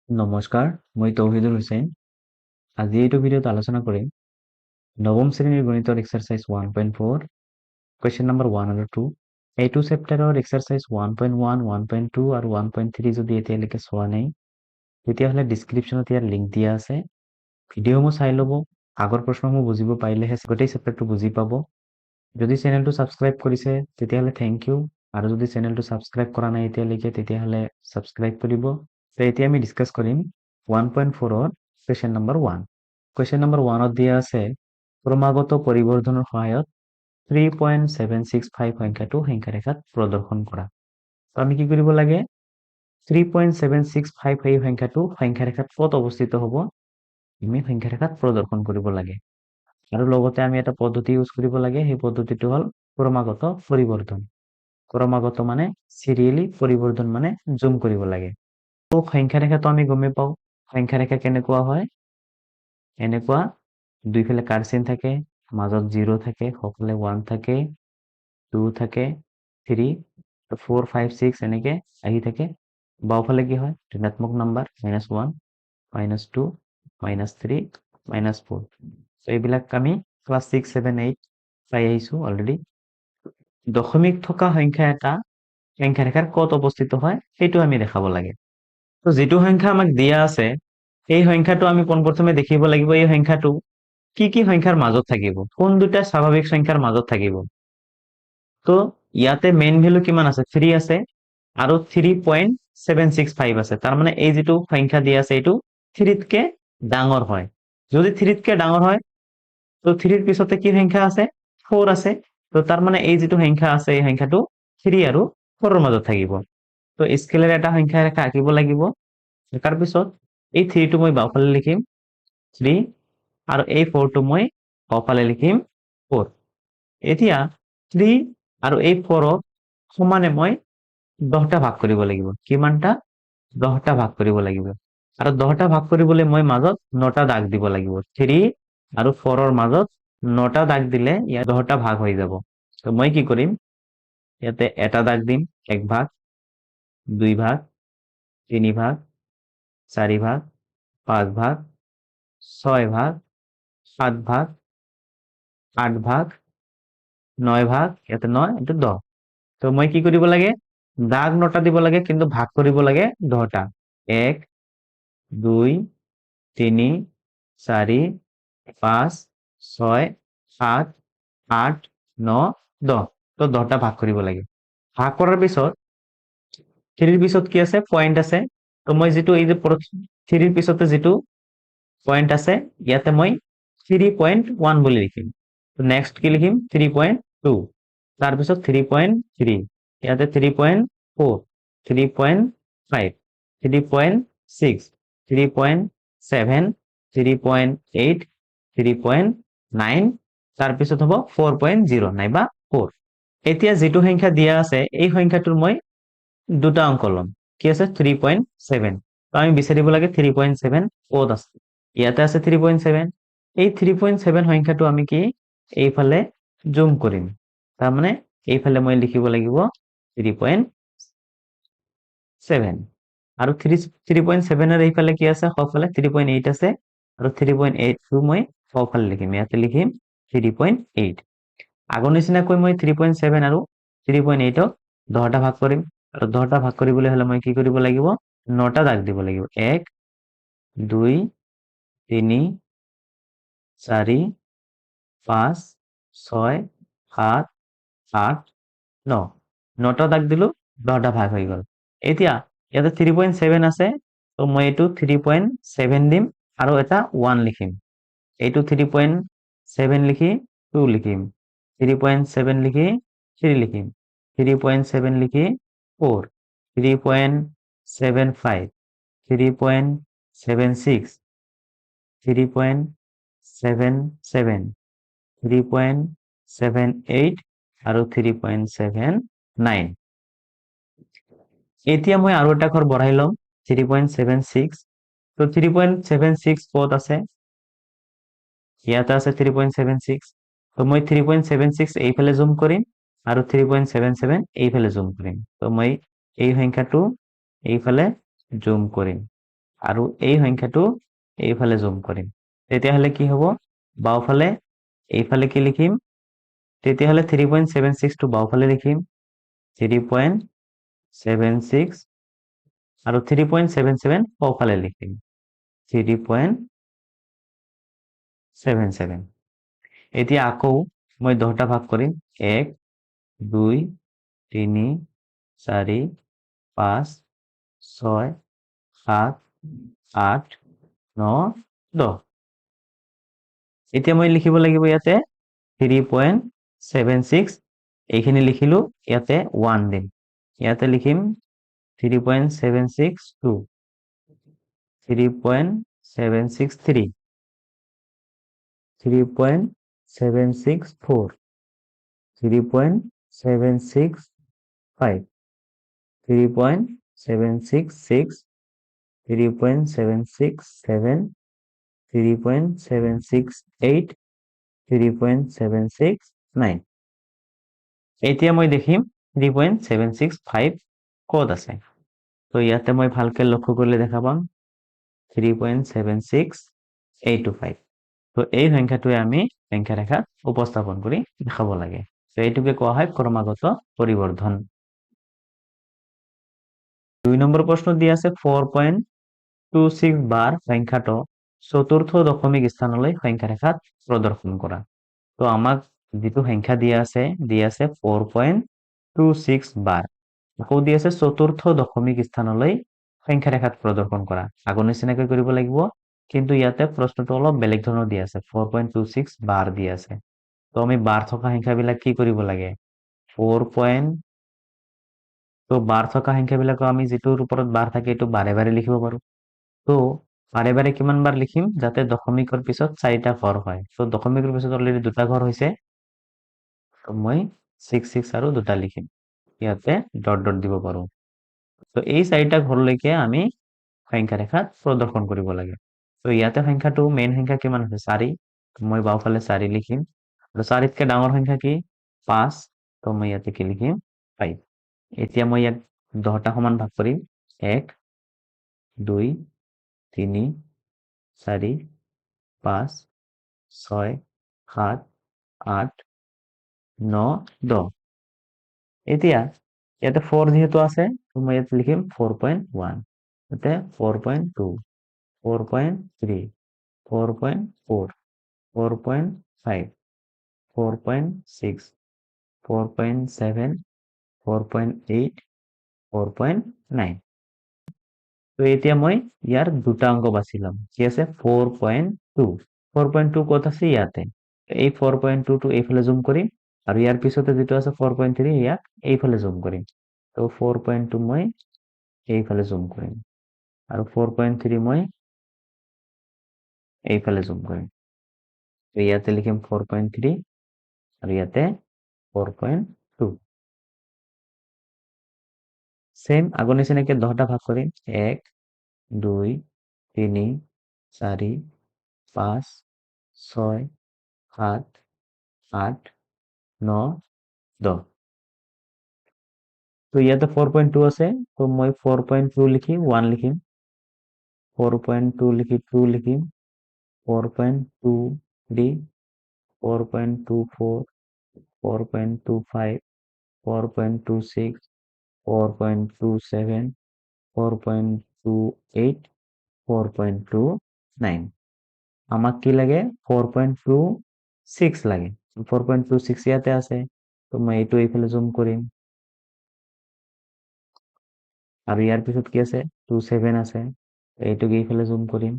নমস্কাৰ, মই তৌহিদুল হুছেইন। আজি এইটো ভিডিঅ'ত আলোচনা কৰিম নৱম শ্ৰেণীৰ গণিতৰ এক্সাৰচাইজ 1.4 কুৱেশ্যন নম্বৰ 1 আৰু 2। এইটো চেপ্টাৰৰ এক্সাৰচাইজ 1.1, 1.2 আৰু 1.3 যদি এতিয়ালৈকে চোৱা নাই তেতিয়াহ'লে ডিছক্ৰিপশ্যনত ইয়াৰ লিংক দিয়া আছে। ভিডিঅ'সমূহ চাই ল'ব, আগৰ প্ৰশ্নসমূহ বুজিব পাৰিলেহে গোটেই চেপ্টাৰটো বুজি পাব। যদি চেনেলটো ছাবস্ক্ৰাইব কৰিছে তেতিয়াহ'লে থেংক ইউ, আৰু যদি চেনেলটো ছাবস্ক্ৰাইব কৰা নাই এতিয়ালৈকে তেতিয়াহ'লে ছাবস্ক্ৰাইব কৰিব। এতিয়া আমি ডিছকাছ কৰিম 1.4ৰ কুৱেশ্যন নম্বৰ 1। কুৱেশ্যন নম্বৰ 1ত দিয়া আছে ক্ৰমাগত পৰিৱৰ্ধনৰ সহায়ত 3.765 সংখ্যাটো সংখ্যাৰেখাত প্ৰদৰ্শন কৰা। তো আমি কি কৰিব লাগে? 3.765 এই সংখ্যাটো সংখ্যাৰেখাত ক'ত অৱস্থিত হ'ব আমি সংখ্যাৰেখাত প্ৰদৰ্শন কৰিব লাগে। আৰু লগতে আমি এটা পদ্ধতি ইউজ কৰিব লাগে, সেই পদ্ধতিটো হ'ল ক্ৰমাগত পৰিৱৰ্ধন। ক্ৰমাগত মানে চিৰিয়েলি, পৰিৱৰ্ধন মানে জুম কৰিব লাগে। তো সংখ্যাৰেখাটো আমি গমেই পাওঁ সংখ্যাৰেখা কেনেকুৱা হয়। এনেকুৱা দুইফালে কাৰ্চিন থাকে, মাজত 0 থাকে, সকলে 1 থাকে, 2 থাকে, 3, 4, 5, 6 এনেকে আহি থাকে। বাওঁফালে কি হয়? ঋণাত্মক নাম্বাৰ -1, -2, -3, -4। তো এইবিলাক আমি ক্লাছ 6, 7, 8 পাই আহিছো অলৰেডি। দশমিক থকা সংখ্যা এটা সংখ্যাৰেখাৰ ক'ত অৱস্থিত হয় সেইটো আমি দেখাব লাগে। তো যেটো সংখ্যা আমাক দিয়া আছে এই সংখ্যাটো আমি পোনপ্ৰথমে দেখিব লাগিব এই সংখ্যাটো কি সংখ্যাৰ মাজত থাকিব, কোন দুটা স্বাভাৱিক সংখ্যাৰ মাজত থাকিব। তো ইয়াতে মেইন ভ্যালু কিমান আছে? 3 আছে আৰু 3.765 আছে। তাৰ মানে এই যেটো সংখ্যা দিয়া আছে এইটো 3তকে ডাঙৰ হয়। যদি 3তকে ডাঙৰ হয় তো 3ৰ পিছতে কি সংখ্যা আছে? 4 আছে। তো তাৰ মানে এই যেটো সংখ্যা আছে এই সংখ্যাটো 3 আৰু 4ৰ মাজত থাকিব। তো স্কেলাৰ এটা সংখ্যা ৰেখা আঁকিব লাগিব। তাৰ পিছত এই 3টো মই বাওঁফালে লিখিম 3 আৰু এই 4টো মই বাওঁফালে লিখিম 4। এতিয়া 3 আৰু এই 4ক সমানে মই 10টা ভাগ কৰিব লাগিব। কিমানটা? 10টা ভাগ কৰিব লাগিব। আৰু 10টা ভাগ কৰিবলৈ মই মাজত 9টা দাগ দিব লাগিব। 3 আৰু 4ৰ মাজত 9টা দাগ দিলে ইয়াত 10টা ভাগ হৈ যাব। তো মই কি কৰিম? ইয়াতে এটা দাগ দিম 1 ভাগ, 2 ভাগ, 3 ভাগ, 4 ভাগ, 5 ভাগ, 6 ভাগ, 7 ভাগ, 8 ভাগ, 9 ভাগ, ইয়াতে 9 into 10। তো মই কি কৰিব লাগে? দাগ 9টা দিব লাগে কিন্তু ভাগ কৰিব লাগে 10টা। 1, 2, 3, 4, 5, 6, 7, 8, 9, 10। তো 10টা ভাগ কৰিব লাগে। ভাগ কৰাৰ পিছত 3ৰ পিছত কি আছে? পয়েন্ট আছে। তো মই যেটো এই যে 3ৰ পিছতে যেটো পয়েন্ট আছে ইয়াতে মই 3.1 বুলি লিখিম। তো নেক্সট কি লিখিম? 3.2, তাৰ পিছত 3.3, ইয়াতে 3.4, 3.5, 3.6, 3.7, 3.8, 3.9, তাৰ পিছত হ'ব 4.0 নাইবা 4। এতিয়া যেটো সংখ্যা দিয়া আছে এই সংখ্যাটোৰ মই দুটা অংক লম। কি আছে? 3.7। তো আমি বিচাৰিব লাগে 3.7 ক'ত আছে। ইয়াতে আছে 3.7। এই 3.7 সংখ্যাটো আমি কি এইফালে জুম কৰিম। তাৰ মানে এইফালে মই লিখিব লাগিব 3.7 আৰু 3.7 ৰ এইফালে কি আছে? সফালে 3.8 আছে আৰু 3.8 মই সফালে লিখিম। ইয়াতে লিখিম 3.8। আগৰ নিচিনাকৈ মই 3.7 আৰু 3.8ক 10টা ভাগ কৰিম। আৰু 10টা ভাগ কৰিবলৈ হলে মই কি কৰিব লাগিব? 9টা দাগ দিব লাগিব। 1, 2, 3, 4, 5, 6, 7, 8, 9। 9টা দাগ দিলো, 10টা ভাগ হৈ গ'ল। এতিয়া ইয়াতে 3.7 আছে, তো মই এইটো 3.7 দিম আৰু এটা 1 লিখিম। এইটো 3.7 লিখি 2 লিখিম, 3.7 লিখি 3 লিখিম, 3.7 লিখি 4, 3.75, 3.76, 3.77, 3.78 আৰু 3.79। এতিয়া মই আৰু এটা ঘৰ বঢ়াই লম 3.76। তো 3.76 ক'ত আছে? ইয়াতে আছে 3.76। তো মই 3.76 এইফালে জুম কৰিম আৰু 3.77 এইফালে জুম কৰিম। তো মই এই সংখ্যাটো এইফালে জুম কৰিম। আৰু এই সংখ্যাটো এইফালে জুম কৰিম। তেতিয়াহ'লে কি হ'ব, বাওঁফালে এইফালে কি লিখিম, তেতিয়াহ'লে 3.76 টো বাওঁফালে লিখিম, 3.76 আৰু 3.77 সোঁফালে লিখিম, 3.77। এতিয়া আকৌ মই 10টা ভাগ কৰিম, 1 2 3 4 5 6 7 8 9 10। এতিয়া মই লিখিব লাগিব ইয়াতে 3.76, এইখিনি লিখিলো, ইয়াতে 1 দিম, ইয়াতে লিখিম 3.762, 3.763, 3.764, 3.765, 3.766, 3.767, 3.768, 3.769। এতিয়া মই দেখিম 3.765 ক'ত আছে। তো ইয়াতে মই ভালকে লক্ষ্য কৰিলে দেখা পাম 3.76825। তো এই সংখ্যাটোৱে আমি সংখ্যা ৰেখাত উপস্থাপন কৰি দেখাব লাগে। তো এইটোকে কোৱা হয় ক্ৰমাগত পৰিবৰ্ধন। 2 নম্বৰ প্ৰশ্ন দিয়া আছে 4.26 বাৰ সংখ্যাটো চতুৰ্থ দশমিক স্থানলৈ সংখ্যা ৰেখাত প্ৰদৰ্শন কৰা। তো আমাক যিটো সংখ্যা দিয়া আছে 4.26 বাৰ, আকৌ দি আছে চতুৰ্থ দশমিক স্থানলৈ সংখ্যা ৰেখাত প্ৰদৰ্শন কৰা। আগৰ নিচিনাকৈ কৰিব লাগিব, কিন্তু ইয়াতে প্ৰশ্নটো অলপ বেলেগ ধৰণৰ দিয়া আছে, 4.26 বাৰ দিয়া আছে। তো আমি বাৰ থকা সংখ্যাবিলাক কি কৰিব লাগে, 4 তো বাৰ থকা সংখ্যাবিলাকো আমি যিটোৰ ওপৰত বাৰ থাকে এইটো বাৰে বাৰে লিখিব পাৰো। তো বাৰে বাৰে কিমান বাৰ লিখিম, যাতে দশমিকৰ পিছত 4টা ঘৰ হয়। তো দশমিকৰ পিছত অলৰেডি 2টা ঘৰ হৈছে, তো মই 6 আৰু 2টা লিখিম, ইয়াতে ডট ডট দিব পাৰো। তো এই 4টা ঘৰলৈকে আমি সংখ্যা ৰেখাত প্ৰদৰ্শন কৰিব লাগে। তো ইয়াতে সংখ্যাটো মেইন সংখ্যা কিমান আছে, 4। মই বাওঁফালে 4 লিখিম, আৰু 4তকৈ ডাঙৰ সংখ্যা কি, 5। তো মই ইয়াতে কি লিখিম, 5। এতিয়া মই ইয়াক 10টা সমান ভাগ কৰিম, 1 2 3 4 5 6 7 8 9 10। এতিয়া ইয়াতে 4 যিহেতু আছে, তো মই ইয়াত লিখিম 4.1, ইয়াতে 4.2, 4.3, 4.4, 4.5, 4.6, 4.7, 4.8, 4.9। তো এতিয়া মই ইয়াৰ 2টা অংক বাছি ল'ম, কি আছে 4.2। 4.2 ক'ত আছে, ইয়াতে। এই 4.2 টো এইফালে জুম কৰিম, আৰু ইয়াৰ পিছতে যিটো আছে 4.3, ইয়াক এইফালে জুম কৰিম। তো 4.2 মই এইফালে জুম কৰিম, আৰু 4.3 মই এইফালে জুম কৰিম। তো ইয়াতে লিখিম 4.3, আৰু ইয়াতে 4.2। সেম আগৰ নিচিনাকে 10টা ভাগ কৰিম, 1 2 3 4 5 6 7 8 9 10। তো ইয়াতে 4.2 আছে, তো মই 4.2 লিখি 1 লিখিম, 4.2 লিখি 2 লিখিম, 4.23, 4.24, 4.25, 4.26, 4.27, 4.28, 4.29। আমাক কি লাগে, 4.26 লাগে। 4.26 ইয়াতে আছে, তো মই এইটো এইফালে জুম কৰিম, আৰু ইয়াৰ পিছত কি আছে 27 আছে, এইটোকে এইফালে জুম কৰিম।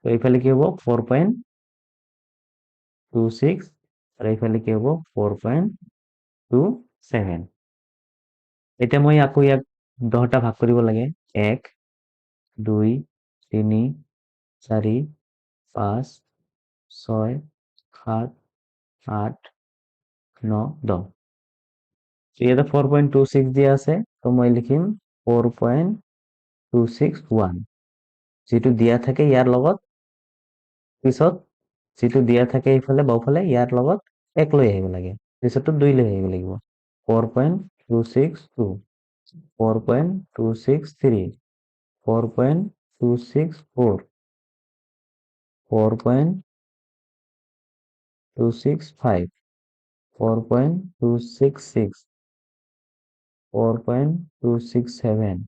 তো এইফালে কি হ'ব 4.26, আৰু এইফালে কি হ'ব 4.27। এতিয়া মই আকৌ ইয়াক 10টা ভাগ কৰিব লাগে, 1 2 3 4 5 6 7 8 9 10। ইয়াতে 4.26 দিয়া আছে, তো মই লিখিম 4.261, যিটো দিয়া থাকে ইয়াৰ লগত পিছত যিটো দিয়া থাকে এইফালে বাওঁফালে ইয়াৰ লগত 1 লৈ আহিব লাগে, পিছতো 2 লৈ আহিব লাগিব। 4.262, 4.263, 4.264, 4.265, 4.266, 4.267,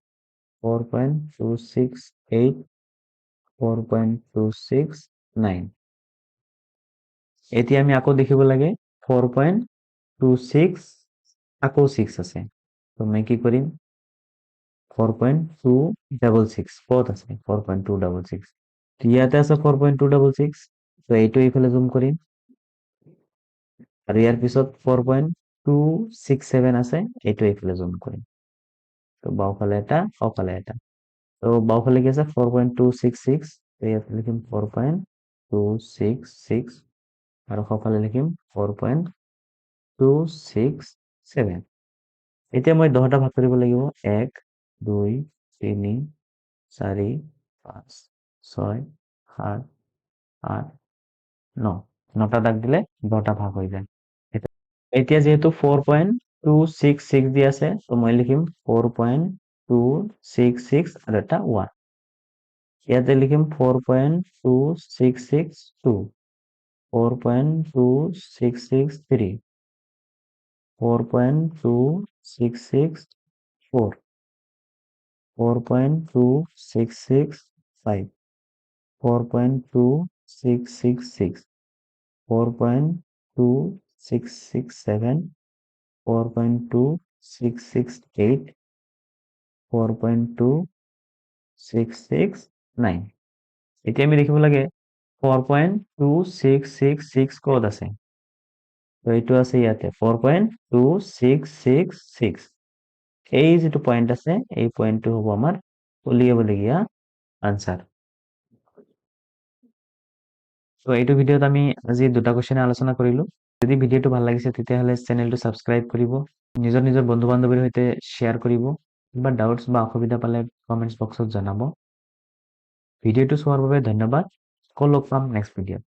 4.268, 4.269. এতিয়া আমি আকৌ দেখিব লাগে 4.26 আকৌ 6 আছে। তো মই কি কৰিম 4.266 ক'ত আছে 4.266 ইয়াতে আছে 4.266 তো এইটো এইফালে জুম কৰিম আৰু ইয়াৰ পিছত 4.267 আছে এইটো এইফালে জুম কৰিম তো বাওঁফালে এটা সোঁফালে এটা তো বাওঁফালে কি আছে 4.266 তো ইয়াত লিখিম 4.266 আৰু সোঁফালে লিখিম 4.267 এতিয়া মই 10টা ভাগ কৰিব লাগিব 1 2 3 4 5 6 7 8 9 9টা দাগ দিলে 10টা ভাগ হৈ যায় এতিয়া যেহেতু 4.266 দি আছে তো মই লিখিম 4.266 আৰু এটা 1 ইয়াতে লিখিম 4.2662 4.263 4.2664 4.2665 4.2666 4.2667 4.2668 4.2669 এতিয়া আমি দেখিব লাগে 4.2666 ক'ত আছে তো এইটো আছে ইয়াতে 4.2666 এই যিটো পয়েন্ট আছে এই পয়েন্টটো হ'ব আমাৰ উলিয়াবলগীয়া আনসাৰ তো এইটো ভিডিঅ'ত আমি আজি দুটা কোৱেশ্চন আলোচনা কৰিলো যদি ভিডিঅ'টো ভাল লাগিছে তেতিয়াহ'লে চেনেলটো সাবস্ক্ৰাইব কৰিব নিজৰ নিজৰ বন্ধু বান্ধৱীৰ সৈতে শ্বেয়াৰ কৰিব কিবা ডাউটছ বা অসুবিধা পালে কমেন্টছ বক্সত জনাব ভিডিঅ'টো চোৱাৰ বাবে ধন্যবাদ আকৌ লগ পাম নেক্সট ভিডিঅ'ত